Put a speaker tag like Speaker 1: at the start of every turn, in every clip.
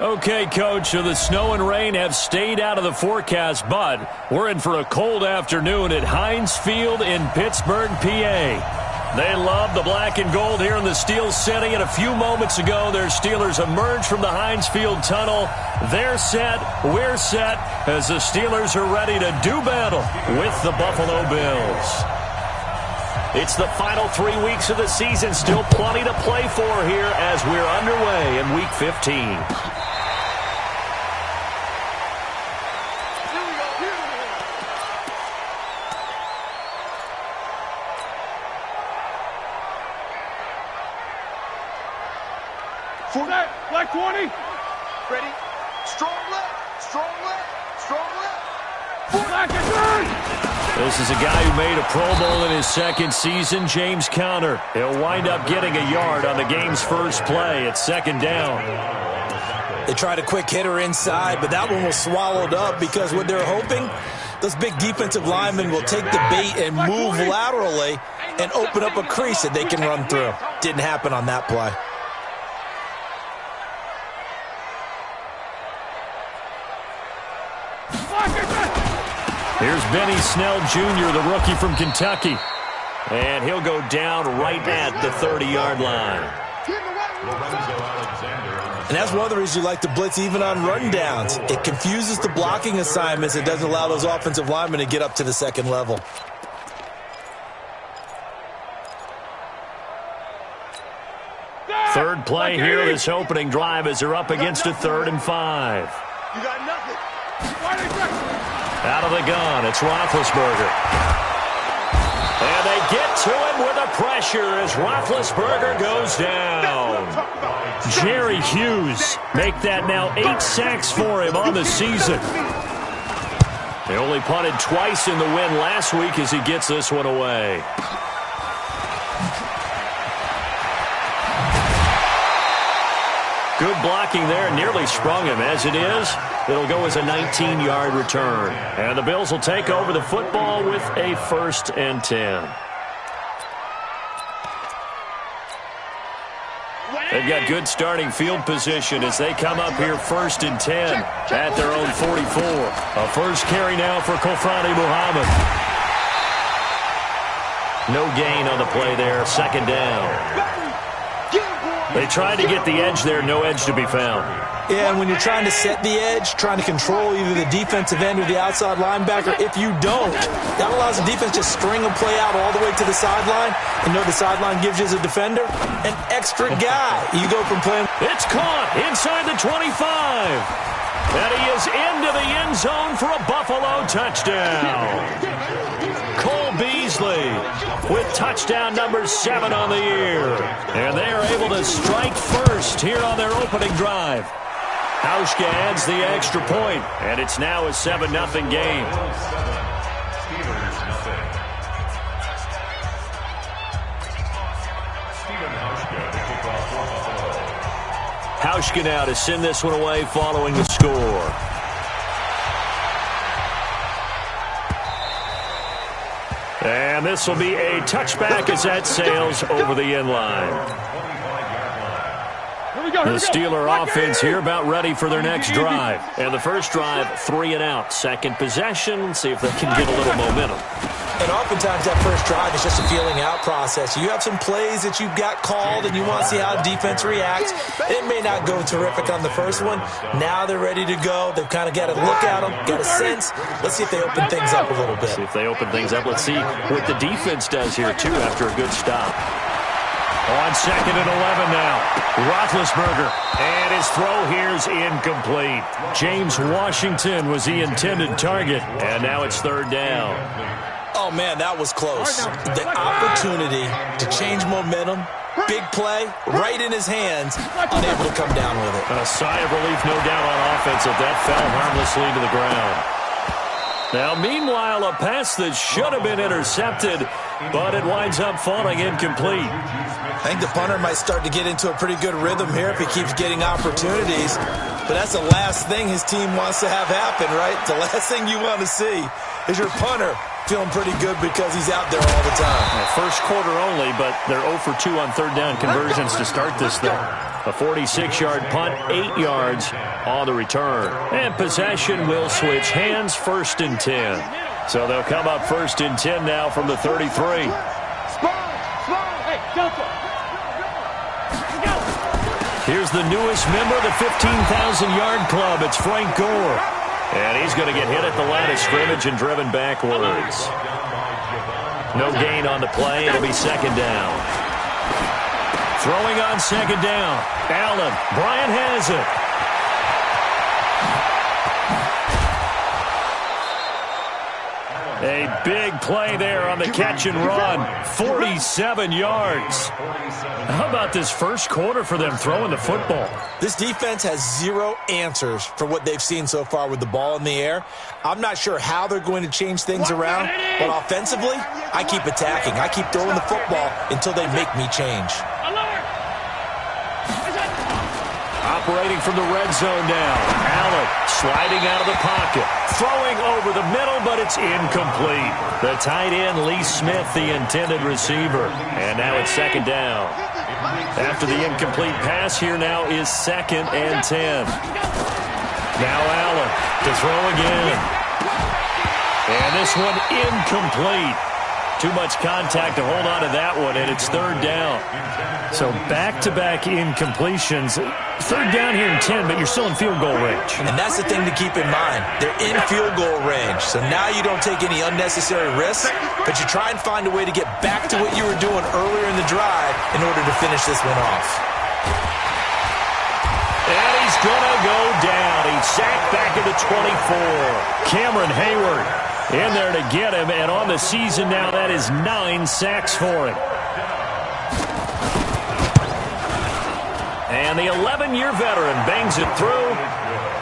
Speaker 1: Okay, Coach, so the snow and rain have stayed out of the forecast, but we're in for a cold afternoon at Heinz Field in Pittsburgh, PA. They love the black and gold here in the Steel City, and a few moments ago, their Steelers emerged from the Heinz Field tunnel. They're set, we're set, as the Steelers are ready to do battle with the Buffalo Bills. It's the final 3 weeks of the season, still plenty to play for here as we're underway in Week 15.
Speaker 2: For that, black 20.
Speaker 3: Ready? Strong left, strong left, strong left.
Speaker 2: Black and turn.
Speaker 1: This is a guy who made a Pro Bowl in his second season, James Conner. He'll wind up getting a yard on the game's first play at second down.
Speaker 4: They tried a quick hitter inside, but that one was swallowed up because what they're hoping, those big defensive linemen will take the bait and move laterally and open up a crease that they can run through. Didn't happen on that play.
Speaker 1: Here's Benny Snell Jr., the rookie from Kentucky. And he'll go down right at the 30-yard line.
Speaker 4: And that's one of the reasons you like to blitz even on rundowns. It confuses the blocking assignments. It doesn't allow those offensive linemen to get up to the second level.
Speaker 1: Third play here, this opening drive as they're up against a 3rd and 5.
Speaker 3: You got nothing.
Speaker 1: Out of the gun, it's Roethlisberger. And they get to him with a pressure as Roethlisberger goes down. Jerry Hughes make that now 8 sacks for him on the season. They only punted twice in the win last week as he gets this one away. Good blocking there, nearly sprung him. As it is, it'll go as a 19-yard return. And the Bills will take over the football with a 1st and 10. They've got good starting field position as they come up here 1st and 10 at their own 44. A first carry now for Kofrani Muhammad. No gain on the play there, 2nd down. They tried to get the edge there, no edge to be found.
Speaker 4: Yeah, and when you're trying to set the edge, trying to control either the defensive end or the outside linebacker, if you don't, that allows the defense to string a play out all the way to the sideline. And know the sideline gives you as a defender an extra guy. You go from playing.
Speaker 1: It's caught inside the 25. And he is into the end zone for a Buffalo touchdown. Cole Beasley with touchdown number 7 on the year. And they are able to strike first here on their opening drive. Hauschka adds the extra point, and it's now a 7-0 game. Hauschka now to send this one away following the score. And this will be a touchback as that sails over the end line. The Steeler offense here about ready for their next drive. And the first drive, 3 and out. Second possession, see if they can get a little momentum.
Speaker 4: And oftentimes that first drive is just a feeling out process. You have some plays that you've got called and you want to see how defense reacts. It may not go terrific on the first one. Now they're ready to go. They've kind of got to look at them, got a sense. Let's see if they open things up a little bit.
Speaker 1: See if they open things up. Let's see what the defense does here, too, after a good stop. On 2nd and 11 now. Roethlisberger. And his throw here's incomplete. James Washington was the intended target. And now it's 3rd down.
Speaker 4: Oh, man, that was close. The opportunity to change momentum, big play, right in his hands, unable to come down with it.
Speaker 1: A sigh of relief, no doubt, on offense if that fell harmlessly to the ground. Now, meanwhile, a pass that should have been intercepted, but it winds up falling incomplete.
Speaker 4: I think the punter might start to get into a pretty good rhythm here if he keeps getting opportunities. But that's the last thing his team wants to have happen, right? The last thing you want to see is your punter feeling pretty good because he's out there all the time.
Speaker 1: First quarter only, but they're 0 for 2 on 3rd down conversions to start this thing. A 46-yard punt, 8 yards on the return. And possession will switch hands, 1st and 10. So they'll come up 1st and 10 now from the 33. Here's the newest member of the 15,000-yard club. It's Frank Gore. And he's going to get hit at the line of scrimmage and driven backwards. No gain on the play. It'll be 2nd down. Throwing on 2nd down. Allen. Bryant has it. A big play there on the catch and run. 47 yards. How about this first quarter for them throwing the football?
Speaker 4: This defense has 0 answers for what they've seen so far with the ball in the air. I'm not sure how they're going to change things around, but offensively, I keep attacking. I keep throwing the football until they make me change.
Speaker 1: Operating from the red zone now. Allen sliding out of the pocket. Throwing over the middle, but it's incomplete. The tight end, Lee Smith, the intended receiver. And now it's 2nd down. After the incomplete pass, here now is 2nd and 10. Now Allen to throw again. And this one incomplete. Too much contact to hold on to that one, and it's 3rd down. So back-to-back incompletions. 3rd down here in 10, but you're still in field goal range.
Speaker 4: And that's the thing to keep in mind. They're in field goal range. So now you don't take any unnecessary risks, but you try and find a way to get back to what you were doing earlier in the drive in order to finish this one off.
Speaker 1: And he's going to go down. He's sacked back at the 24. Cameron Hayward in there to get him, and on the season now, that is 9 sacks for him. And the 11-year veteran bangs it through,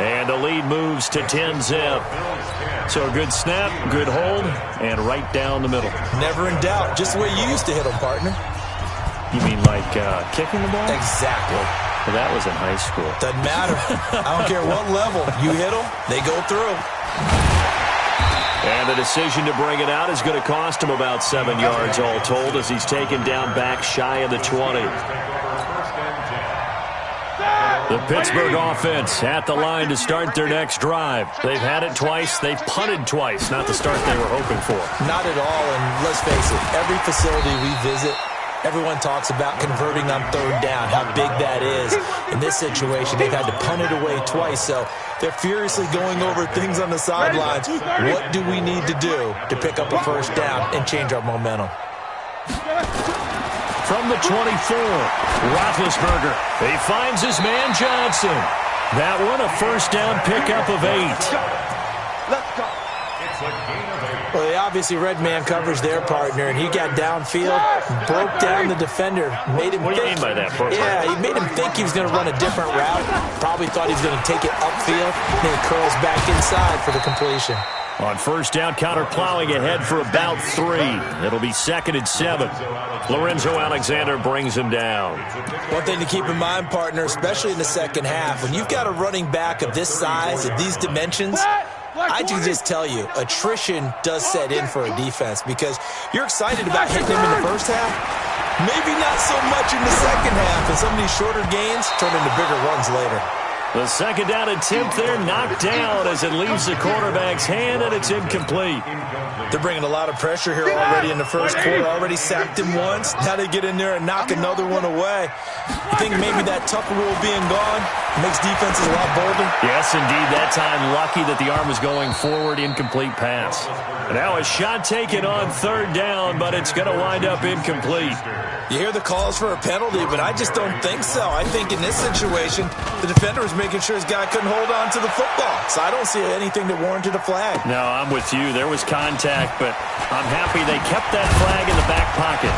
Speaker 1: and the lead moves to 10-zip. So a good snap, good hold, and right down the middle.
Speaker 4: Never in doubt. Just the way you used to hit them, partner.
Speaker 1: You mean like kicking the ball?
Speaker 4: Exactly.
Speaker 1: Well, that was in high school.
Speaker 4: Doesn't matter. I don't care what level. You hit them, they go through.
Speaker 1: And the decision to bring it out is going to cost him about 7 yards all told as he's taken down back shy of the 20. The Pittsburgh offense at the line to start their next drive. They've had it twice. They've punted twice. Not the start they were hoping for.
Speaker 4: Not at all, and let's face it, every facility we visit, everyone talks about converting on 3rd down, how big that is. In this situation, they've had to punt it away twice, so they're furiously going over things on the sidelines. What do we need to do to pick up a 1st down and change our momentum?
Speaker 1: From the 24, Roethlisberger. He finds his man Johnson. That one, a 1st down pickup of 8.
Speaker 3: Let's go.
Speaker 4: Well, they obviously red man coverage their partner, and he got downfield, broke down the defender, made him
Speaker 1: What do you mean by that, Brooke?
Speaker 4: Yeah, he made him think he was going to run a different route. Probably thought he was going to take it upfield, then he curls back inside for the completion.
Speaker 1: On 1st down, counter plowing ahead for about 3. It'll be 2nd and 7. Lorenzo Alexander brings him down.
Speaker 4: One thing to keep in mind, partner, especially in the second half, when you've got a running back of this size, of these dimensions, I can just tell you, attrition does set in for a defense because you're excited about hitting him in the first half. Maybe not so much in the second half, and some of these shorter gains turn into bigger runs later.
Speaker 1: The 2nd down attempt there knocked down as it leaves the quarterback's hand, and it's incomplete.
Speaker 4: They're bringing a lot of pressure here already in the first quarter. Already sacked him once. Now they get in there and knock another one away. You think maybe that Tucker rule being gone makes defenses a lot bolder?
Speaker 1: Yes, indeed. That time lucky that the arm was going forward. Incomplete pass. And now a shot taken on 3rd down, but it's going to wind up incomplete.
Speaker 4: You hear the calls for a penalty, but I just don't think so. I think in this situation, the defender was making sure his guy couldn't hold on to the football. So I don't see anything that warranted a flag.
Speaker 1: No, I'm with you. There was contact, but I'm happy they kept that flag in the back pocket.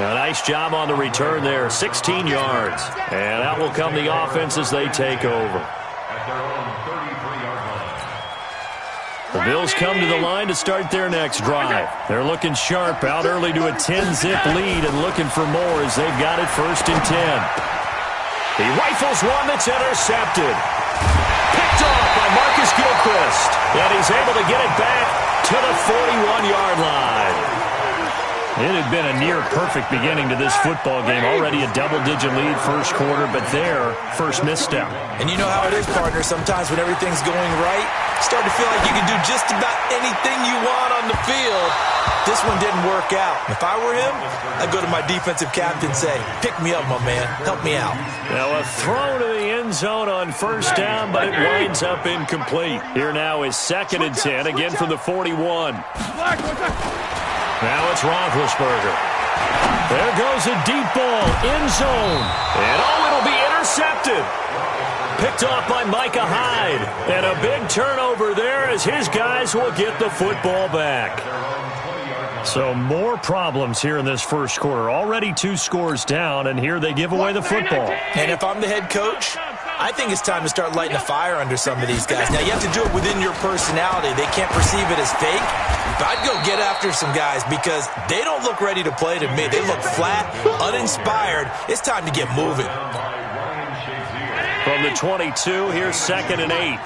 Speaker 1: Now, nice job on the return there. 16 yards. And out will come the offense as they take over. The Bills come to the line to start their next drive. They're looking sharp, out early to a 10-zip lead and looking for more as they've got it 1st and 10. He rifles one that's intercepted. Picked off by Marcus Gilchrist. And he's able to get it back to the 41-yard line. It had been a near-perfect beginning to this football game. Already a double-digit lead first quarter, but their first misstep.
Speaker 4: And you know how it is, partner. Sometimes when everything's going right, you start to feel like you can do just about anything you want on the field. This one didn't work out. If I were him, I'd go to my defensive captain and say, pick me up, my man. Help me out.
Speaker 1: Now a throw to the end zone on first down, but it winds up incomplete. Here now is 2nd and 10, again from the 41. Now it's Roethlisberger. There goes a deep ball, end zone. And it'll be intercepted. Picked off by Micah Hyde. And a big turnover there as his guys will get the football back. So more problems here in this first quarter. Already 2 scores down, and here they give away the football.
Speaker 4: And if I'm the head coach, I think it's time to start lighting a fire under some of these guys. Now, you have to do it within your personality. They can't perceive it as fake. But I'd go get after some guys because they don't look ready to play to me. They look flat, uninspired. It's time to get moving.
Speaker 1: From the 22, here's 2nd and 8.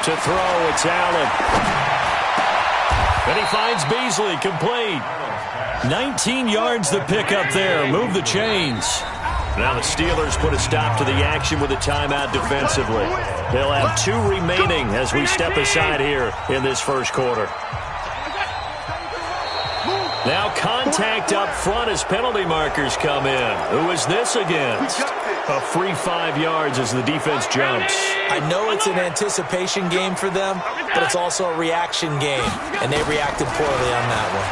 Speaker 1: To throw, it's Allen. And he finds Beasley, complete. 19 yards the pickup there. Move the chains. Now the Steelers put a stop to the action with a timeout defensively. They'll have 2 remaining as we step aside here in this first quarter. Now contact up front as penalty markers come in. Who is this against? A free 5 yards as the defense jumps.
Speaker 4: I know it's an anticipation game for them, but it's also a reaction game, and they reacted poorly on that one.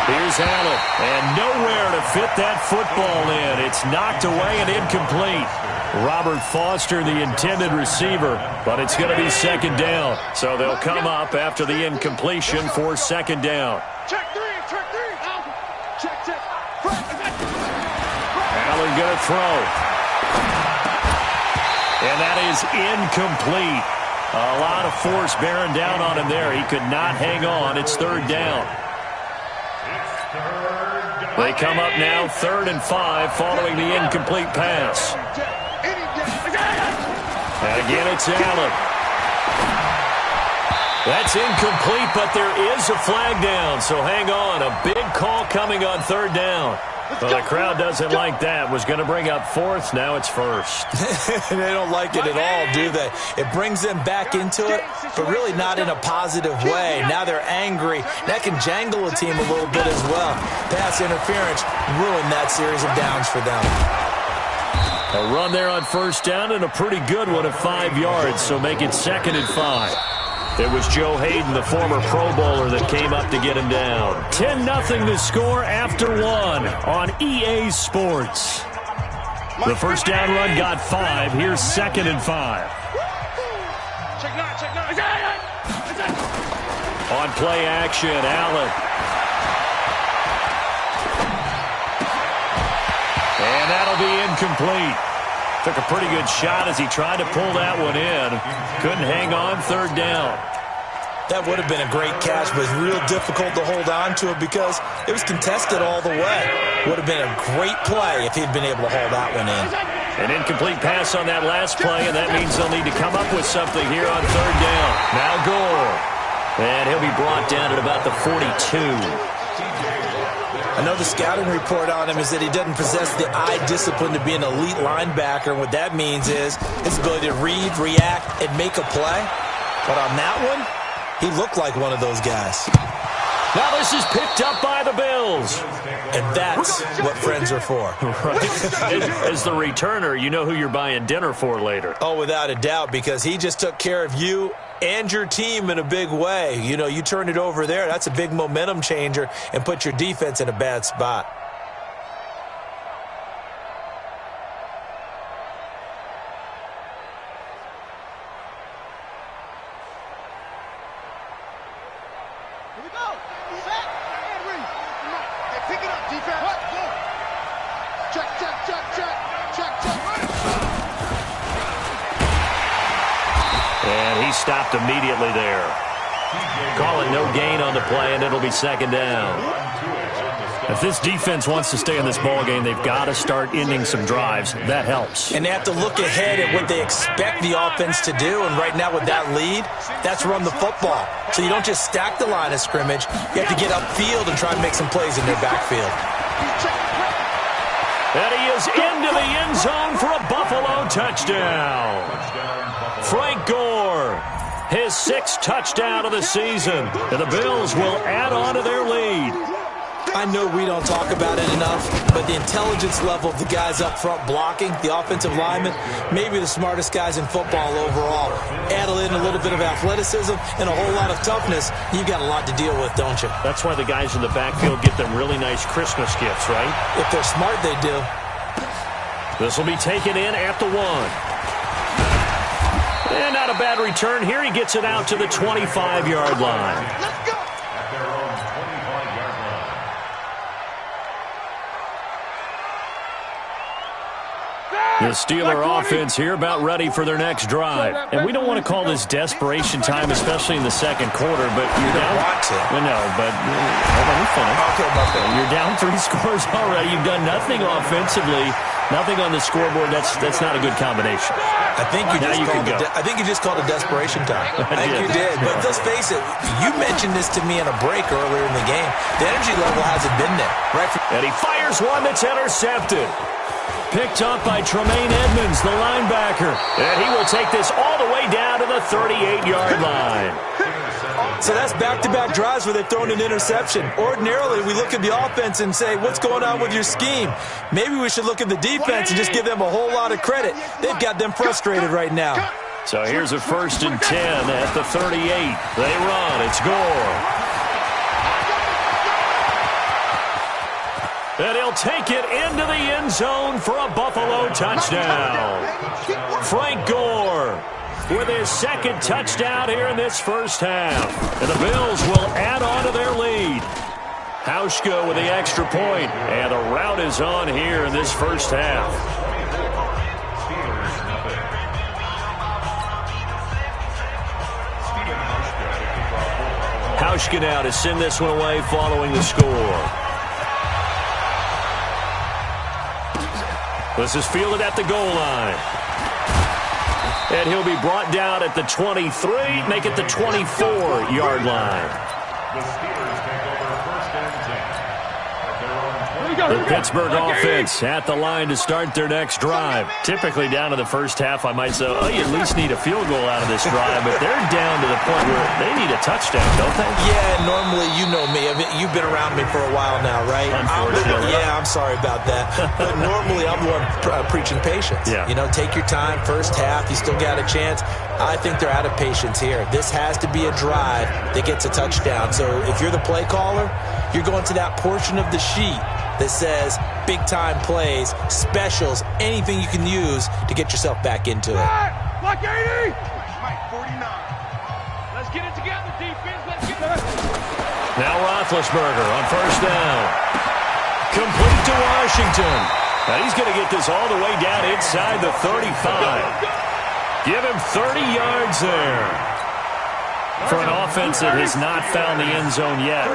Speaker 1: Here's Allen, and nowhere to fit that football in. It's knocked away and incomplete. Robert Foster, the intended receiver, but it's going to be 2nd down. So they'll come up after the incompletion for 2nd down. Allen going to throw. And that is incomplete. A lot of force bearing down on him there. He could not hang on. It's 3rd down. They come up now 3rd and 5 following the incomplete pass. And again it's Allen. That's incomplete, but there is a flag down, so hang on. A big call coming on 3rd down. Well, the crowd doesn't like that. Was going to bring up 4th. Now it's 1st.
Speaker 4: They don't like it at all, do they? It brings them back into it, but really not in a positive way. Now they're angry. That can jangle a team a little bit as well. Pass interference ruined that series of downs for them.
Speaker 1: A run there on 1st down and a pretty good one of 5 yards, so make it 2nd and 5. It was Joe Hayden, the former Pro Bowler, that came up to get him down. 10-0 the score after 1 on EA Sports. The first down run got 5. Here's 2nd and 5. On play action, Allen. And that'll be incomplete. Took a pretty good shot as he tried to pull that one in. Couldn't hang on 3rd down.
Speaker 4: That would have been a great catch, but it's real difficult to hold on to it because it was contested all the way. Would have been a great play if he'd been able to hold that one in.
Speaker 1: An incomplete pass on that last play, and that means they'll need to come up with something here on 3rd down. Now Gore. And he'll be brought down at about the 42.
Speaker 4: I know the scouting report on him is that he doesn't possess the eye discipline to be an elite linebacker. And what that means is his ability to read, react, and make a play. But on that one, he looked like one of those guys.
Speaker 1: Now this is picked up by the Bills.
Speaker 4: And that's what friends are for.
Speaker 1: Right. As the returner, you know who you're buying dinner for later.
Speaker 4: Oh, without a doubt, because he just took care of you and your team in a big way. You know, you turn it over there, that's a big momentum changer and put your defense in a bad spot.
Speaker 2: Here we go. Set and read. Hey, pick it up, defense. What? Go. Check, check, check, check. Check, check.
Speaker 1: And he stopped immediately there. Calling no gain on the play, and it'll be 2nd down. If this defense wants to stay in this ball game, they've got to start ending some drives. That helps.
Speaker 4: And they have to look ahead at what they expect the offense to do. And right now with that lead, that's run the football. So you don't just stack the line of scrimmage. You have to get upfield and try and make some plays in their backfield.
Speaker 1: And he is into the end zone for a Buffalo touchdown. Frank Gore, his 6th touchdown of the season. And the Bills will add on to their lead.
Speaker 4: I know we don't talk about it enough, but the intelligence level of the guys up front blocking, the offensive linemen, maybe the smartest guys in football overall. Add in a little bit of athleticism and a whole lot of toughness, you've got a lot to deal with, don't you?
Speaker 1: That's why the guys in the backfield get them really nice Christmas gifts, right?
Speaker 4: If they're smart, they do.
Speaker 1: This will be taken in at the 1. And not a bad return here. He gets it out to the 25-yard line.
Speaker 2: Let's go.
Speaker 1: The Steeler offense here about ready for their next drive. And we don't want to call this desperation time, especially in the second quarter, but you're down.
Speaker 4: Want to.
Speaker 1: No, but hold on, we finish.
Speaker 4: Okay, Buffalo.
Speaker 1: You're down 3 scores already. You've done nothing offensively, nothing on the scoreboard. That's not a good combination.
Speaker 4: I think you just called it desperation time. I think you did. But let's face it, you mentioned this to me in a break earlier in the game. The energy level hasn't been there. Right?
Speaker 1: And he fires one that's intercepted. Picked up by Tremaine Edmonds, the linebacker. And he will take this all the way down to the 38-yard line.
Speaker 4: So that's back-to-back drives where they've thrown an interception. Ordinarily, we look at the offense and say, what's going on with your scheme? Maybe we should look at the defense and just give them a whole lot of credit. They've got them frustrated right now.
Speaker 1: So here's a 1st and 10 at the 38. They run. It's Gore. And he'll take it into the end zone for a Buffalo touchdown. Frank Gore with his 2nd touchdown here in this first half. And the Bills will add on to their lead. Hauschka with the extra point. And the rout is on here in this first half. Hauschka now to send this one away following the score. This is fielded at the goal line. And he'll be brought down at the 23, make it the 24-yard line. The Pittsburgh offense at the line to start their next drive. Typically down to the first half, I might say, oh, you at least need a field goal out of this drive, but they're down to the point where they need a touchdown, don't they?
Speaker 4: Yeah, normally, you know me. You've been around me for a while now, right?
Speaker 1: Unfortunately.
Speaker 4: I'm sorry about that. But normally, I'm the one preaching patience.
Speaker 1: Yeah.
Speaker 4: You know, take your time, first half, you still got a chance. I think they're out of patience here. This has to be a drive that gets a touchdown. So if you're the play caller, you're going to that portion of the sheet that says big-time plays, specials, anything you can use to get yourself back into it.
Speaker 2: Like 80! Mike, 49. Let's get it together, defense. Let's get it.
Speaker 1: Now Roethlisberger on 1st down. Complete to Washington. Now he's going to get this all the way down inside the 35. Give him 30 yards there. For an offense that has not found the end zone yet,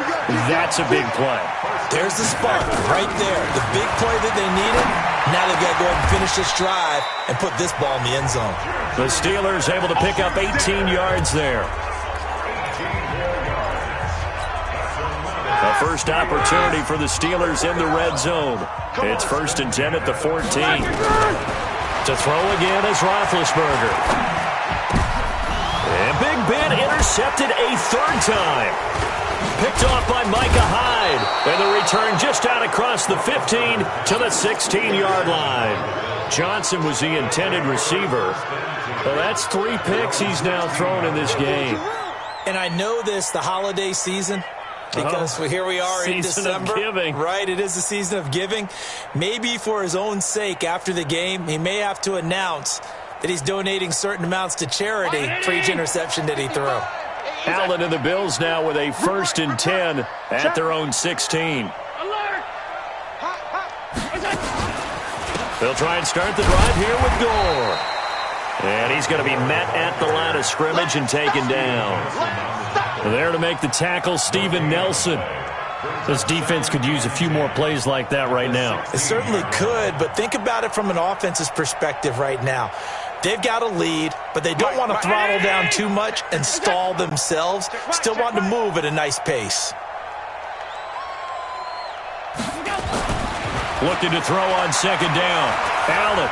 Speaker 1: that's a big play.
Speaker 4: There's the spark right there. The big play that they needed. Now they've got to go ahead and finish this drive and put this ball in the end zone.
Speaker 1: The Steelers able to pick up 18 yards there. The first opportunity for the Steelers in the red zone. It's 1st and 10 at the 14. To throw again is Roethlisberger. And Big Ben intercepted a 3rd time. Picked off by Micah Hyde. And the return just out across the 15 to the 16-yard line. Johnson was the intended receiver. Well, that's 3 picks he's now thrown in this game.
Speaker 4: And I know this, the holiday season, because here we are in December.
Speaker 1: Season of giving.
Speaker 4: Right, it is the season of giving. Maybe for his own sake after the game, he may have to announce that he's donating certain amounts to charity for each interception that he threw.
Speaker 1: Allen and the Bills now with a 1st and 10 at their own 16. They'll try and start the drive here with Gore. And he's going to be met at the line of scrimmage and taken down. There to make the tackle, Steven Nelson. This defense could use a few more plays like that right now.
Speaker 4: It certainly could, but think about it from an offense's perspective right now. They've got a lead, but they don't want to throttle down too much and stall themselves. Still want to move at a nice pace.
Speaker 1: Looking to throw on second down. Allen.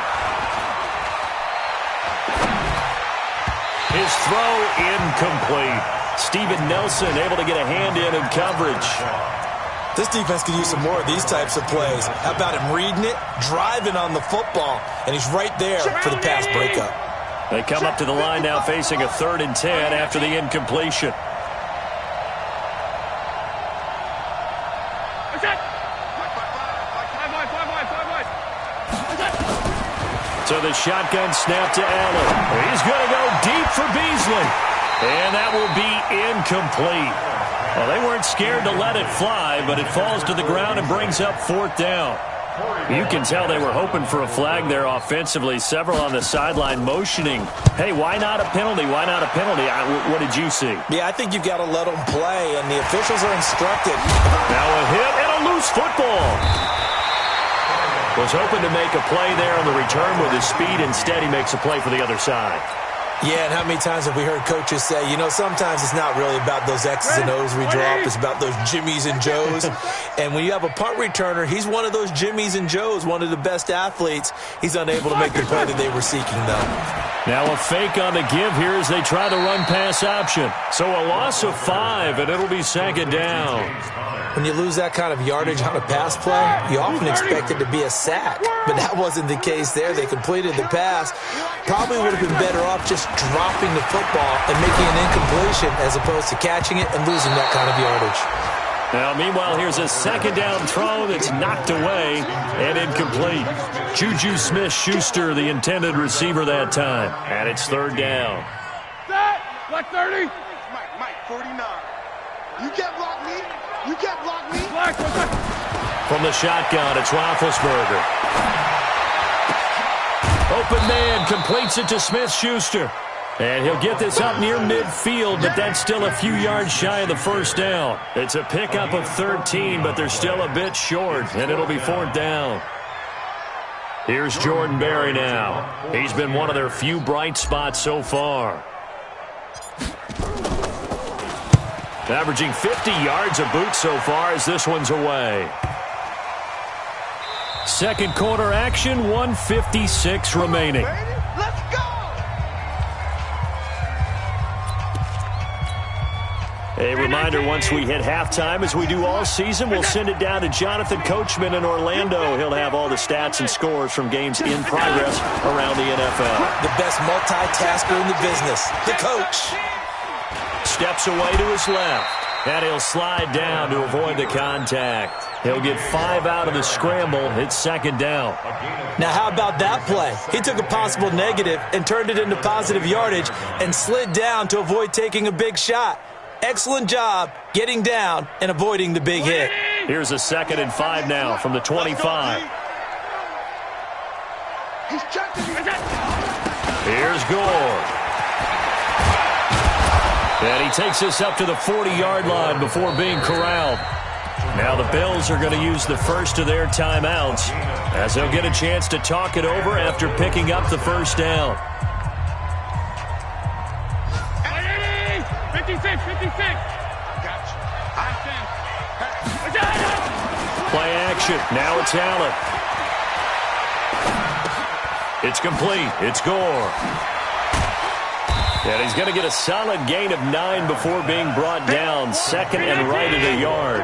Speaker 1: His throw incomplete. Steven Nelson able to get a hand in coverage.
Speaker 4: This defense could use some more of these types of plays. How about him reading it, driving on the football, and he's right there for the pass breakup.
Speaker 1: They come up to the line now facing a 3rd and 10 after the incompletion. So the shotgun snap to Allen. He's going to go deep for Beasley. And that will be incomplete. Well, they weren't scared to let it fly, but it falls to the ground and brings up 4th down. You can tell they were hoping for a flag there offensively. Several on the sideline motioning. Hey, why not a penalty? Why not a penalty? What did you see?
Speaker 4: Yeah, I think you've got to let them play, and the officials are instructed.
Speaker 1: Now a hit and a loose football. Was hoping to make a play there on the return with his speed. Instead, he makes a play for the other side.
Speaker 4: Yeah, and how many times have we heard coaches say, you know, sometimes it's not really about those X's and O's we drop. It's about those Jimmies and Joes. And when you have a punt returner, he's one of those Jimmies and Joes, one of the best athletes. He's unable to make the play that they were seeking, though.
Speaker 1: Now a fake on the give here as they try the run-pass option. So a loss of 5, and it'll be 2nd down.
Speaker 4: When you lose that kind of yardage on a pass play, you often expect it to be a sack. But that wasn't the case there. They completed the pass. Probably would have been better off just dropping the football and making an incompletion as opposed to catching it and losing that kind of yardage.
Speaker 1: Now, meanwhile, here's a 2nd down throw that's knocked away and incomplete. Juju Smith-Schuster, the intended receiver that time. And it's 3rd down.
Speaker 2: Set! Black 30! Mike, 49. You can't block me. You can't block me. Black.
Speaker 1: From the shotgun, it's Roethlisberger. Open man completes it to Smith-Schuster. And he'll get this up near midfield, but that's still a few yards shy of the 1st down. It's a pickup of 13, but they're still a bit short, and it'll be 4th down. Here's Jordan Berry now. He's been one of their few bright spots so far. Averaging 50 yards a boot so far as this one's away. 2nd quarter action, 1:56 remaining.
Speaker 2: Let's go!
Speaker 1: A reminder, once we hit halftime, as we do all season, we'll send it down to Jonathan Coachman in Orlando. He'll have all the stats and scores from games in progress around the NFL.
Speaker 4: The best multitasker in the business, the coach.
Speaker 1: Steps away to his left, and he'll slide down to avoid the contact. He'll get 5 out of the scramble. It's 2nd down.
Speaker 4: Now, how about that play? He took a possible negative and turned it into positive yardage and slid down to avoid taking a big shot. Excellent job getting down and avoiding the big hit.
Speaker 1: Here's a 2nd and 5 now from the 25. Here's Gore. And he takes this up to the 40-yard line before being corralled. Now the Bills are going to use the first of their timeouts as they'll get a chance to talk it over after picking up the 1st down.
Speaker 2: 56.
Speaker 1: Play action. Now it's Allen. It's complete. It's Gore. And he's going to get a solid gain of 9 before being brought down. 2nd and right at a yard.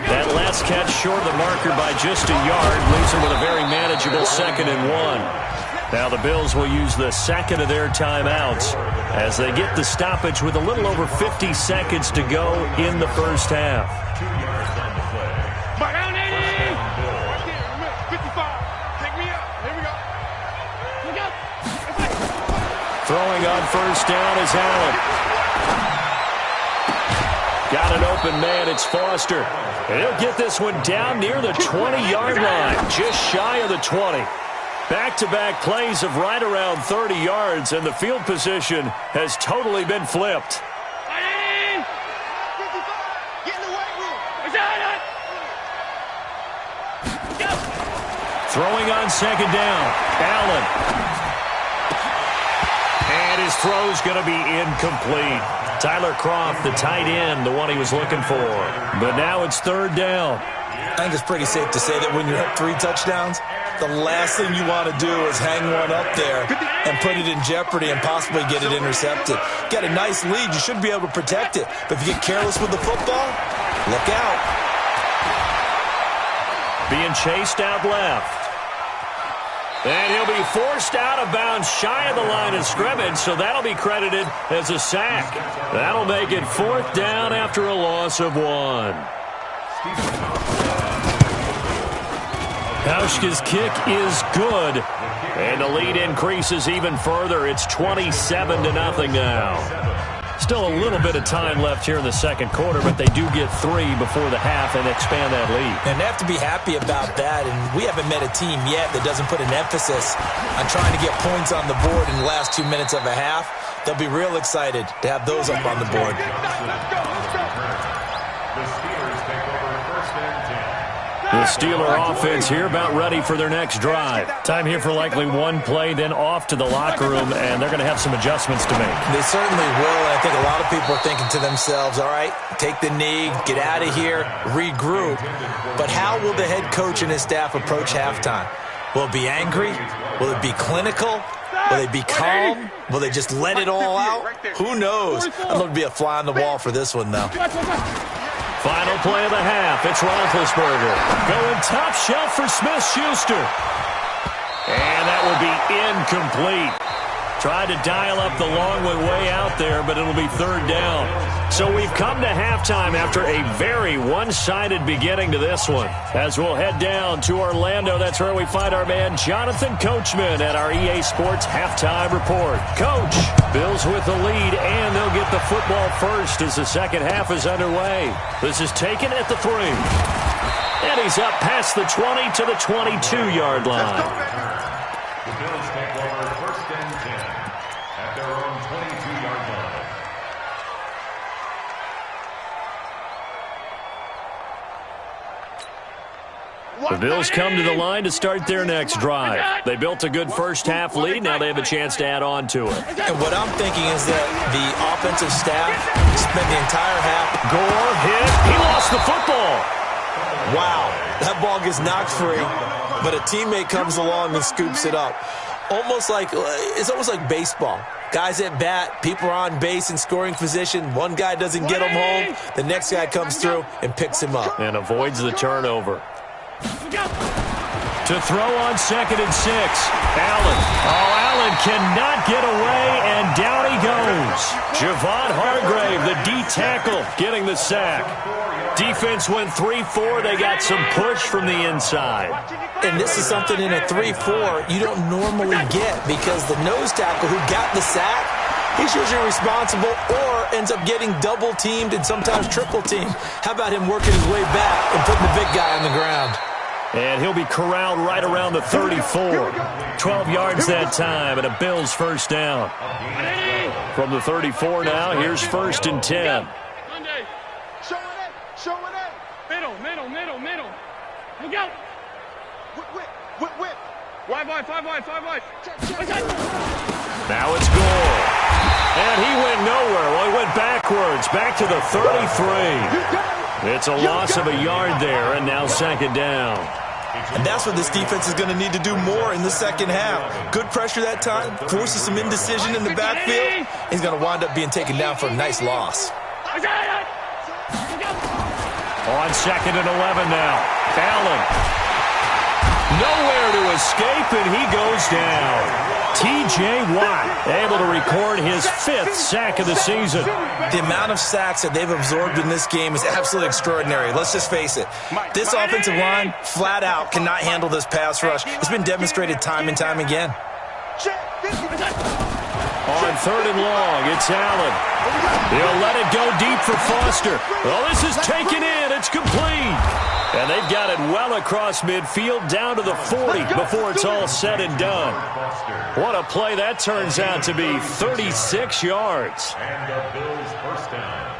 Speaker 1: That last catch short of the marker by just a yard leaves him with a very manageable 2nd and 1. Now the Bills will use the 2nd of their timeouts as they get the stoppage with a little over 50 seconds to go in the 1st half. Throwing on 1st down is Allen. Got an open man. It's Foster. And he'll get this one down near the 20-yard line, just shy of the 20. Back-to-back plays of right around 30 yards, and the field position has totally been flipped. Throwing on second down. Allen. And his throw's going to be incomplete. Tyler Kroft, the tight end, the one he was looking for. But now it's third down.
Speaker 4: I think it's pretty safe to say that when you're up 3 touchdowns, the last thing you want to do is hang one up there and put it in jeopardy and possibly get it intercepted. Get a nice lead, you should be able to protect it. But if you get careless with the football, look out.
Speaker 1: Being chased out left. And he'll be forced out of bounds shy of the line of scrimmage, so that'll be credited as a sack. That'll make it fourth down after a loss of 1. Hauschka's kick is good. And the lead increases even further. It's 27-0 now. Still a little bit of time left here in the second quarter, but they do get 3 before the half and expand that lead.
Speaker 4: And they have to be happy about that, and we haven't met a team yet that doesn't put an emphasis on trying to get points on the board in the last 2 minutes of a half. They'll be real excited to have those up on the board.
Speaker 1: The Steeler offense here about ready for their next drive. Time here for likely one play, then off to the locker room, and they're going to have some adjustments to make.
Speaker 4: They certainly will, and I think a lot of people are thinking to themselves, all right, take the knee, get out of here, regroup. But how will the head coach and his staff approach halftime? Will it be angry? Will it be clinical? Will they be calm? Will they just let it all out? Who knows? I'd love to be a fly on the wall for this one, though.
Speaker 1: Final play of the half. It's Roethlisberger going top shelf for Smith-Schuster. And that will be incomplete. Tried to dial up the long way out there, but it'll be third down. So we've come to halftime after a very one-sided beginning to this one. As we'll head down to Orlando, that's where we find our man Jonathan Coachman at our EA Sports Halftime Report. Coach, Bills with the lead, and they'll get the football first as the second half is underway. This is taken at the 3. And he's up past the 20 to the 22-yard line.
Speaker 5: The Bills take over first and 10 at their own 22-yard line.
Speaker 1: The Bills come to the line to start their next drive. They built a good first-half lead. Now they have a chance to add on to it.
Speaker 4: And what I'm thinking is that the offensive staff spent the entire half.
Speaker 1: Gore hit. He lost the football.
Speaker 4: Wow, that ball gets knocked free, but a teammate comes along and scoops it up. It's almost like baseball. Guys at bat, people are on base in scoring position. One guy doesn't get him home. The next guy comes through and picks him up.
Speaker 1: And avoids the turnover. To throw on 2nd and 6. Allen. Oh, Allen cannot get away, and down he goes. Javon Hargrave, the D tackle, getting the sack. Defense went 3-4. They got some push from the inside.
Speaker 4: And this is something in a 3-4 you don't normally get, because the nose tackle who got the sack, he's usually responsible or ends up getting double-teamed and sometimes triple-teamed. How about him working his way back and putting the big guy on the ground?
Speaker 1: And he'll be corralled right around the 34. 12 yards that time, and a Bills first down. From the 34 now, here's 1st and 10.
Speaker 2: Show it in. Middle. Look out. Whip. Wide.
Speaker 1: Now it's Gore. And he went nowhere. Well, he went backwards, back to the 33. It's a loss of a yard there, and now 2nd down.
Speaker 4: And that's what this defense is going to need to do more in the second half. Good pressure that time, forces some indecision in the backfield. He's going to wind up being taken down for a nice loss.
Speaker 1: On 2nd and 11 now. Allen. Nowhere to escape, and he goes down. T.J. Watt able to record his 5th sack of the season.
Speaker 4: The amount of sacks that they've absorbed in this game is absolutely extraordinary. Let's just face it. This offensive line, flat out, cannot handle this pass rush. It's been demonstrated time and time again.
Speaker 1: On 3rd and long, it's Allen. He'll let it go deep for Foster. Well, this is taken in. It's complete. And they've got it well across midfield down to the 40 before it's all said and done. What a play that turns out to be. 36 yards.
Speaker 5: And the Bills first down.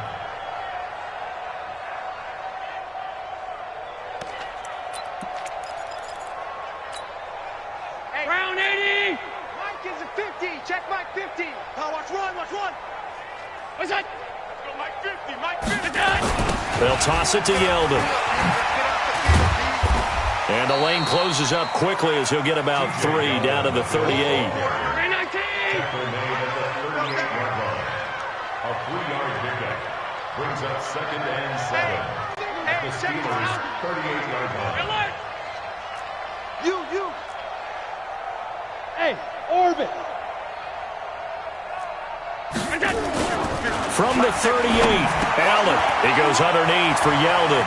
Speaker 2: 50. Check Mike 50. Watch one. What's that? Go Mike 50. Mike 50.
Speaker 1: They'll toss it to Yeldon. And the lane closes up quickly as he'll get about 3 down to the 38.
Speaker 5: 319. A 3-yard pickup brings up 2nd and 7. The Steelers' 38-yard line.
Speaker 2: You. Hey, orbit.
Speaker 1: From the 38, Allen. He goes underneath for Yeldon.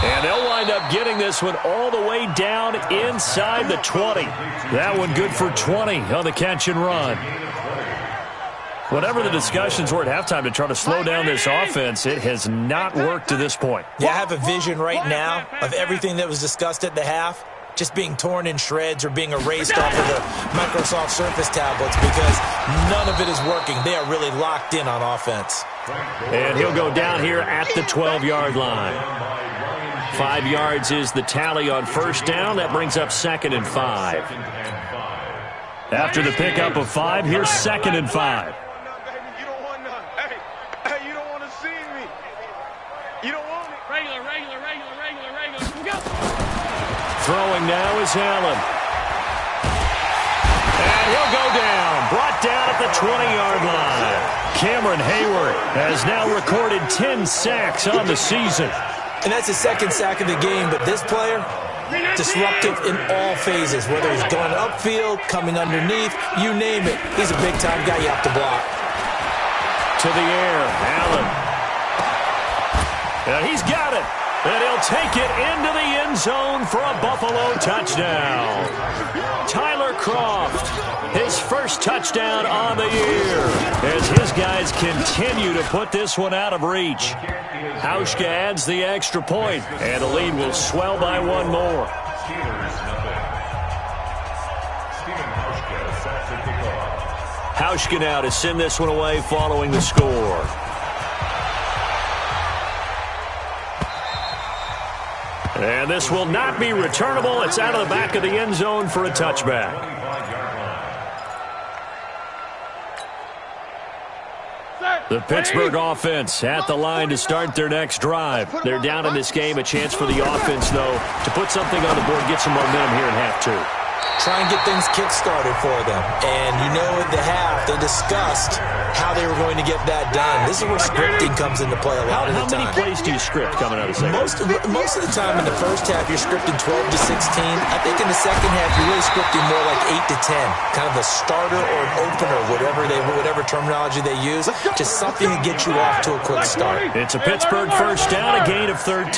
Speaker 1: And they'll wind up getting this one all the way down inside the 20. That one good for 20 on the catch and run. Whatever the discussions were at halftime to try to slow down this offense, it has not worked to this point.
Speaker 4: Yeah, I have a vision right now of everything that was discussed at the half just being torn in shreds or being erased off of the Microsoft Surface tablets because none of it is working. They are really locked in on offense.
Speaker 1: And he'll go down here at the 12-yard line. 5 yards is the tally on first down. That brings up 2nd and 5. After the pickup of 5, here's 2nd and 5.
Speaker 2: You don't want none. Hey, you don't want to see me. You don't want it. Regular. Go.
Speaker 1: Throwing now is Allen. And he'll go down. Brought down at the 20-yard line. Cameron Hayward has now recorded 10 sacks on the season.
Speaker 4: And that's his 2nd sack of the game, but this player, disruptive in all phases, whether he's going upfield, coming underneath, you name it. He's a big-time guy you have to block.
Speaker 1: To the air, Allen. And he's got it. And he'll take it into the end zone for a Buffalo touchdown. Tyler Kroft, his first touchdown on the year, as his guys continue to put this one out of reach. Hauschka adds the extra point, and the lead will swell by 1 more. Hauschka now to send this one away following the score. And this will not be returnable. It's out of the back of the end zone for a touchback. The Pittsburgh offense at the line to start their next drive. They're down in this game. A chance for the offense, though, to put something on the board, get some momentum here in half 2.
Speaker 4: Try and get things kick-started for them. And you know at the half, they discussed how they were going to get that done. This is where scripting comes into play a lot of the time.
Speaker 1: How many plays do you script coming out of the second?
Speaker 4: Most of the time in the first half, you're scripting 12 to 16. I think in the second half, you're really scripting more like 8 to 10. Kind of a starter or an opener, whatever terminology they use. Just something to get you off to a quick start.
Speaker 1: It's a Pittsburgh first down, a gain of 13.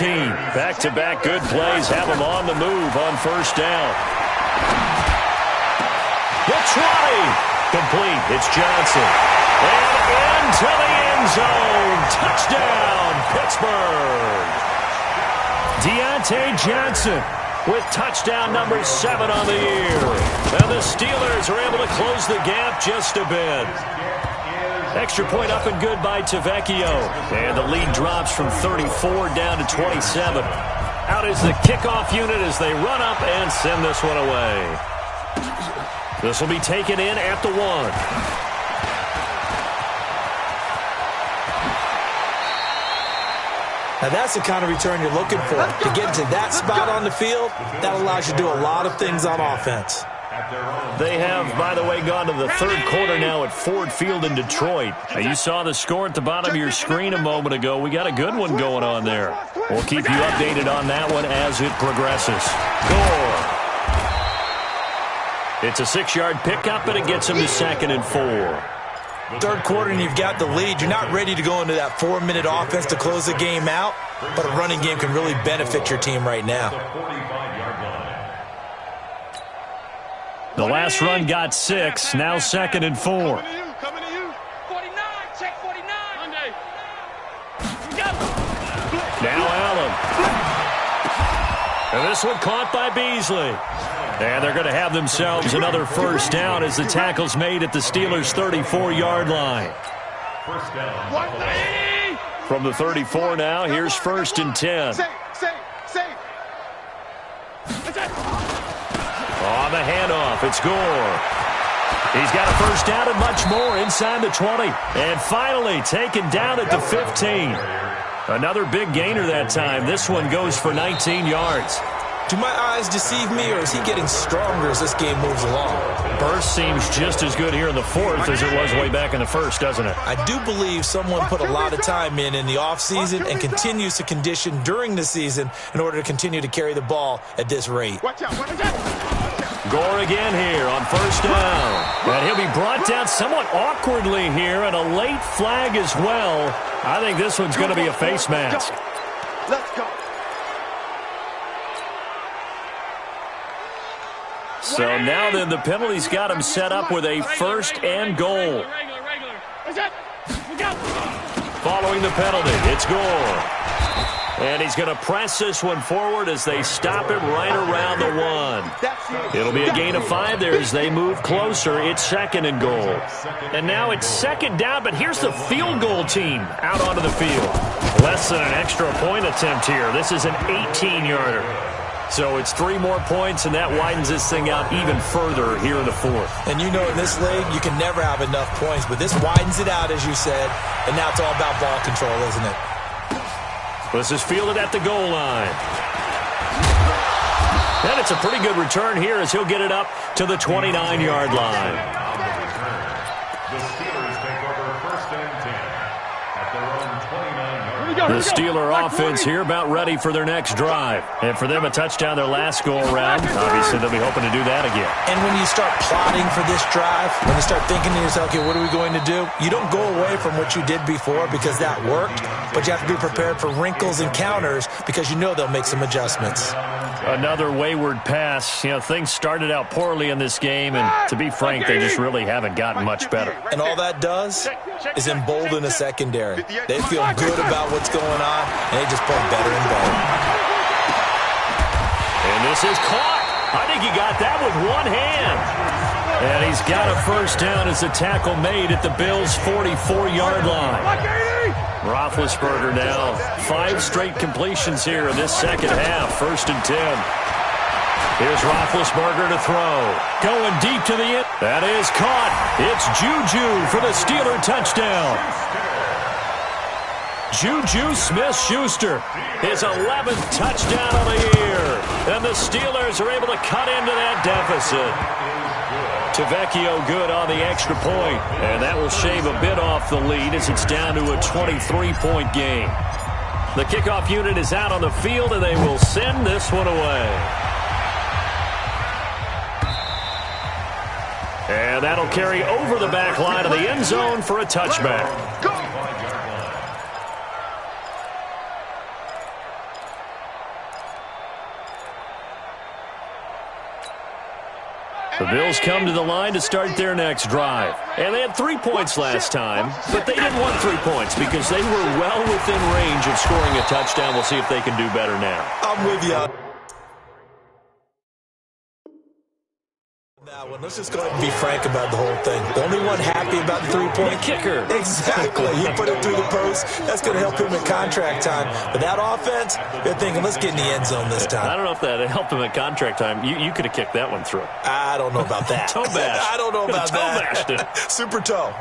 Speaker 1: Back-to-back good plays have them on the move on first down. The 20. Complete. It's Johnson. And into the end zone. Touchdown, Pittsburgh. Deontay Johnson with touchdown number 7 on the year. And the Steelers are able to close the gap just a bit. Extra point up and good by Tavecchio. And the lead drops from 34 down to 27. Out is the kickoff unit as they run up and send this one away. This will be taken in at the 1.
Speaker 4: Now that's the kind of return you're looking for. To get to that spot on the field, that allows you to do a lot of things on offense.
Speaker 1: They have, by the way, gone to the 3rd quarter now at Ford Field in Detroit. Now, you saw the score at the bottom of your screen a moment ago. We got a good one going on there. We'll keep you updated on that one as it progresses. Gore. It's a 6-yard pickup, and it gets him to 2nd and 4.
Speaker 4: 3rd quarter, and you've got the lead. You're not ready to go into that 4-minute offense to close the game out, but a running game can really benefit your team right now.
Speaker 1: The last run got 6, now 2nd and 4.
Speaker 2: Coming to you. 49, check 49. Monday.
Speaker 1: Now Allen. And this one caught by Beasley. And they're going to have themselves another first down as the tackle's made at the Steelers' 34-yard line. From the 34 now, here's 1st and 10.
Speaker 2: Safe.
Speaker 1: On the handoff, it's Gore. He's got a first down and much more inside the 20. And finally taken down at the 15. Another big gainer that time. This one goes for 19 yards.
Speaker 4: Do my eyes deceive me, or is he getting stronger as this game moves along?
Speaker 1: Burst seems just as good here in the fourth as it was way back in the first, doesn't it?
Speaker 4: I do believe someone put a lot of time in the offseason and continues to condition during the season in order to continue to carry the ball at this rate.
Speaker 1: Gore again here on first down. And he'll be brought down somewhat awkwardly here, and a late flag as well. I think this one's going to be a face mask.
Speaker 3: Let's go.
Speaker 1: So now then the penalty's got him set up with a first and goal. Following the penalty, it's Gore. And he's going to press this one forward as they stop it right around the 1. It'll be a gain of 5 there as they move closer. It's second and goal. And now it's second down, but here's the field goal team out onto the field. Less than an extra point attempt here. This is an 18-yarder. So it's 3 more points, and that widens this thing out even further here in the fourth.
Speaker 4: And you know in this league, you can never have enough points, but this widens it out, as you said, and now it's all about ball control, isn't it?
Speaker 1: This is fielded at the goal line. And it's a pretty good return here as he'll get it up to the 29-yard line.
Speaker 5: The Steelers take over first and 10 at their own 29-yard line.
Speaker 1: The Steeler offense here about ready for their next drive. And for them, a touchdown their last go-around. Obviously, they'll be hoping to do that again.
Speaker 4: And when you start plotting for this drive, when you start thinking to yourself, okay, what are we going to do? You don't go away from what you did before because that worked, but you have to be prepared for wrinkles and counters because you know they'll make some adjustments.
Speaker 1: Another wayward pass. You know, things started out poorly in this game, and to be frank, they just really haven't gotten much better.
Speaker 4: And all that does is embolden a secondary. They feel good about what's going on, and they just play better and better.
Speaker 1: And this is caught. I think he got that with one hand. And he's got a first down as the tackle made at the Bills' 44-yard line. Roethlisberger now 5 straight completions here in this second half. First and 10. Here's Roethlisberger to throw. Going deep to the end. That is caught. It's Juju for the Steeler touchdown. Juju Smith-Schuster, his 11th touchdown of the year. And the Steelers are able to cut into that deficit. Tavecchio good on the extra point, and that will shave a bit off the lead as it's down to a 23-point game. The kickoff unit is out on the field, and they will send this one away. And that'll carry over the back line of the end zone for a touchback. The Bills come to the line to start their next drive. And they had 3 points last time, but they didn't want 3 points because they were well within range of scoring a touchdown. We'll see if they can do better now.
Speaker 4: I'm with you. Now, let's just go ahead and be frank about the whole thing. The only one happy about the 3-point
Speaker 1: kicker.
Speaker 4: Exactly. He put it through the post. That's going to help him at contract time. But that offense, they're thinking, let's get in the end zone this time.
Speaker 1: I don't know if that helped him at contract time. You could have kicked that one through.
Speaker 4: I don't know about that.
Speaker 1: Toe bash.
Speaker 4: I don't know about
Speaker 1: toe
Speaker 4: that.
Speaker 1: Bashed it.
Speaker 4: Super toe.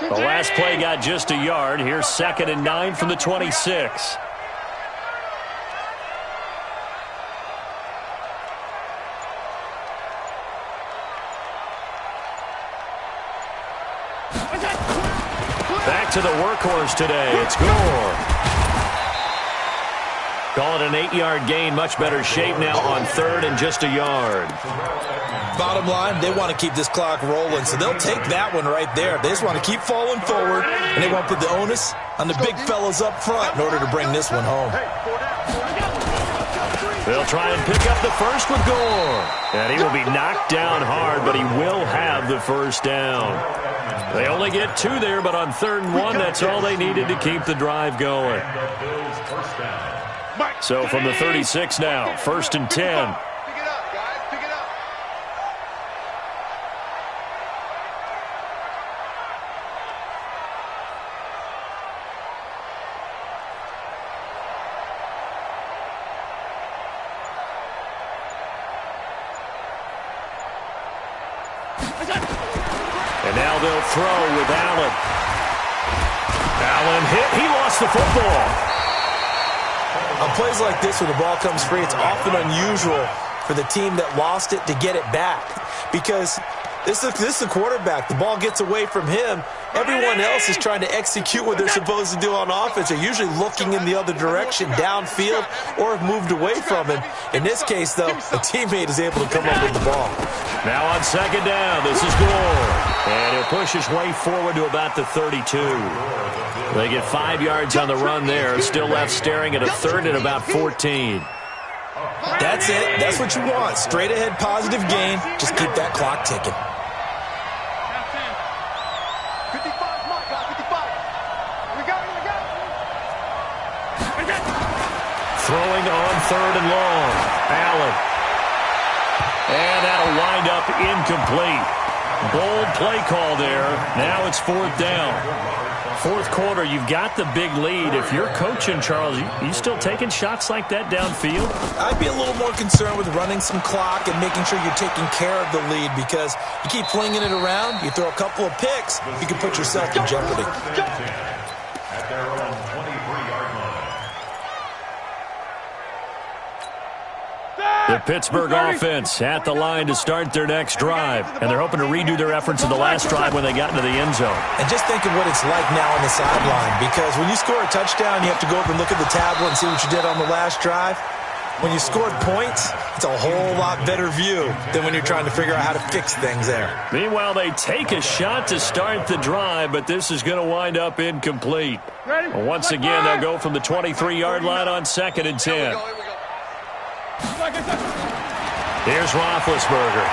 Speaker 1: The last play got just a yard. Here's 2nd and 9 from the 26. Back to the workhorse today. It's Gore. Call it an 8-yard gain. Much better shape now on 3rd and just a yard.
Speaker 4: Bottom line, they want to keep this clock rolling, so they'll take that one right there. They just want to keep falling forward, and they want to put the onus on the big fellas up front in order to bring this one home.
Speaker 1: They'll try and pick up the first with Gore. And he will be knocked down hard, but he will have the first down. They only get 2 there, but on 3rd and 1, that's all they needed to keep the drive going. So from the 36 now, 1st and 10. And now they'll throw with Allen. Allen hit. He lost the football.
Speaker 4: On plays like this, when the ball comes free, it's often unusual for the team that lost it to get it back. Because this is the quarterback. The ball gets away from him. Everyone else is trying to execute what they're supposed to do on offense. They're usually looking in the other direction, downfield, or have moved away from him. In this case, though, a teammate is able to come up with the ball.
Speaker 1: Now on second down, this is Gore. And he'll push his way forward to about the 32. They get 5 yards on the run there. Still left staring at a third and about 14.
Speaker 4: That's it. That's what you want. Straight ahead, positive gain. Just keep that clock ticking.
Speaker 2: 55, my God, 55. We got it.
Speaker 1: Throwing on third and long. Allen. And that'll wind up incomplete. Bold play call there. Now it's fourth down. Fourth quarter, you've got the big lead. If you're coaching, Charles, you still taking shots like that downfield?
Speaker 4: I'd be a little more concerned with running some clock and making sure you're taking care of the lead, because you keep flinging it around, you throw a couple of picks, you can put yourself in jeopardy.
Speaker 5: At their own 23-yard line.
Speaker 1: The Pittsburgh offense at the line to start their next drive. And they're hoping to redo their efforts in the last drive when they got into the end zone.
Speaker 4: And just think of what it's like now on the sideline, because when you score a touchdown, you have to go over and look at the tablet and see what you did on the last drive. When you scored points, it's a whole lot better view than when you're trying to figure out how to fix things there.
Speaker 1: Meanwhile, they take a shot to start the drive, but this is going to wind up incomplete. Once again, they'll go from the 23-yard line on second and 10. Here's Roethlisberger.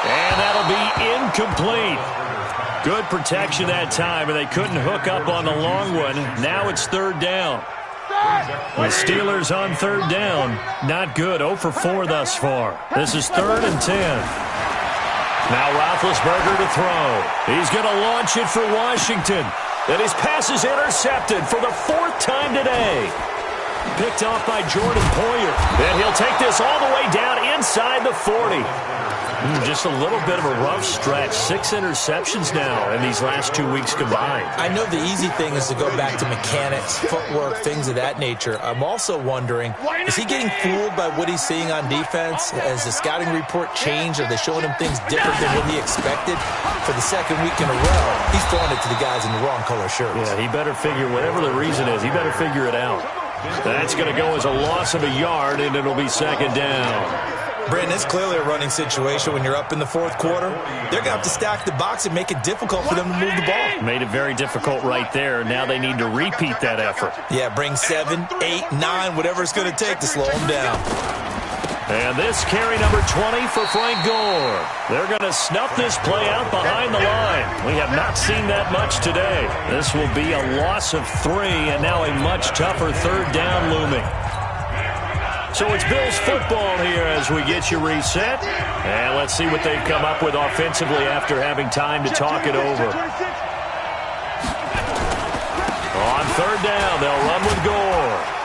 Speaker 1: And that'll be incomplete. Good protection that time, and they couldn't hook up on the long one. Now it's third down. The Steelers on third down. Not good. 0 for 4 thus far. This is third and 10. Now Roethlisberger to throw. He's going to launch it for Washington. And his pass is intercepted for the 4th time today. Picked off by Jordan Poyer. And he'll take this all the way down inside the 40. Just a little bit of a rough stretch. 6 interceptions now in these last 2 weeks combined.
Speaker 4: I know the easy thing is to go back to mechanics, footwork, things of that nature. I'm also wondering, is he getting fooled by what he's seeing on defense? Has the scouting report changed? Are they showing him things different than what he expected? For the second week in a row, he's throwing it to the guys in the wrong color shirts.
Speaker 1: Yeah, he better figure, whatever the reason is, he better figure it out. That's going to go as a loss of a yard, and it'll be second down.
Speaker 4: Brandon, it's clearly a running situation when you're up in the fourth quarter. They're going to have to stack the box and make it difficult for them to move the ball.
Speaker 1: Made it very difficult right there. Now they need to repeat that effort.
Speaker 4: Yeah, bring 7, 8, 9, whatever it's going to take to slow them down.
Speaker 1: And this carry number 20 for Frank Gore. They're going to snuff this play out behind the line. We have not seen that much today. This will be a loss of 3, and now a much tougher third down looming. So it's Bills football here as we get you reset. And let's see what they've come up with offensively after having time to talk it over. On third down, they'll run with Gore.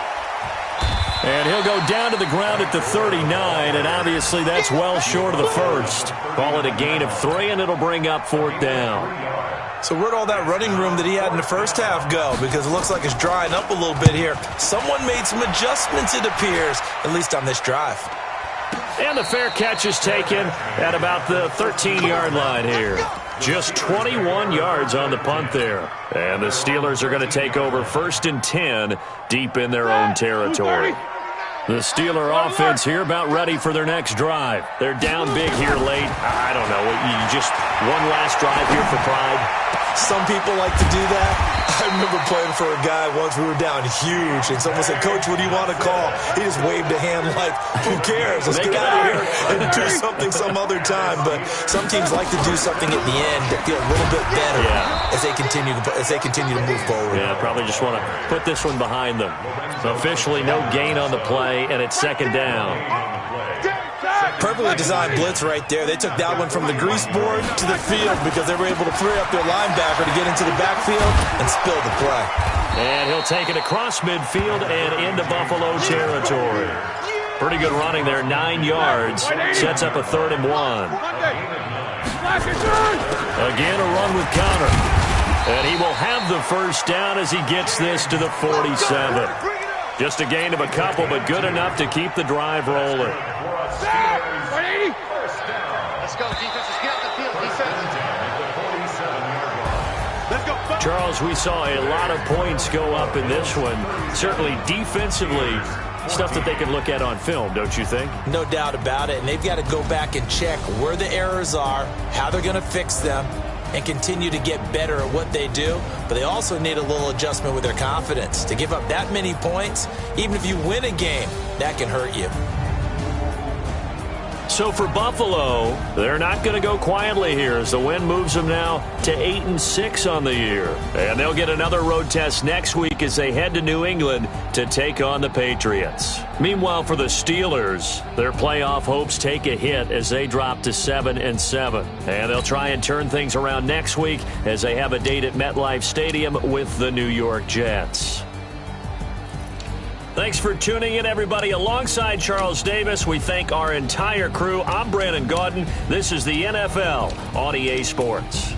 Speaker 1: And he'll go down to the ground at the 39, and obviously that's well short of the first. Call it a gain of 3, and it'll bring up fourth down.
Speaker 4: So where'd all that running room that he had in the first half go? Because it looks like it's drying up a little bit here. Someone made some adjustments, it appears, at least on this drive.
Speaker 1: And the fair catch is taken at about the 13-yard line here. Just 21 yards on the punt there. And the Steelers are going to take over first and 10 deep in their own territory. The Steeler offense here about ready for their next drive. They're down big here late. I don't know. You just one last drive here for pride.
Speaker 4: Some people like to do that. I remember playing for a guy once. We were down huge, and someone said, "Coach, what do you want to call?" He just waved a hand like, "Who cares? Let's get out of here and do something some other time." But some teams like to do something at the end that feel a little bit better as they continue to move forward.
Speaker 1: Yeah, probably just want to put this one behind them. So officially no gain on the play, and it's second down.
Speaker 4: Perfectly designed blitz right there. They took that one from the grease board to the field because they were able to free up their linebacker to get into the backfield and spill the play.
Speaker 1: And he'll take it across midfield and into Buffalo territory. Pretty good running there, 9 yards. Sets up a 3rd and 1. Again, a run with counter. And he will have the first down as he gets this to the 47. Just a gain of a couple, but good enough to keep the drive rolling.
Speaker 2: Let's go, defense. Let's get out the field, defense. Let's go.
Speaker 1: Charles, we saw a lot of points go up in this one. Certainly defensively, stuff that they can look at on film, don't you think?
Speaker 4: No doubt about it, and they've got to go back and check where the errors are, how they're going to fix them, and continue to get better at what they do. But they also need a little adjustment with their confidence. To give up that many points, even if you win a game, that can hurt you.
Speaker 1: So for Buffalo, they're not going to go quietly here as the win moves them now to 8-6 on the year. And they'll get another road test next week as they head to New England to take on the Patriots. Meanwhile, for the Steelers, their playoff hopes take a hit as they drop to 7-7. And they'll try and turn things around next week as they have a date at MetLife Stadium with the New York Jets. Thanks for tuning in, everybody. Alongside Charles Davis, we thank our entire crew. I'm Brandon Gaudin. This is the NFL on EA Sports.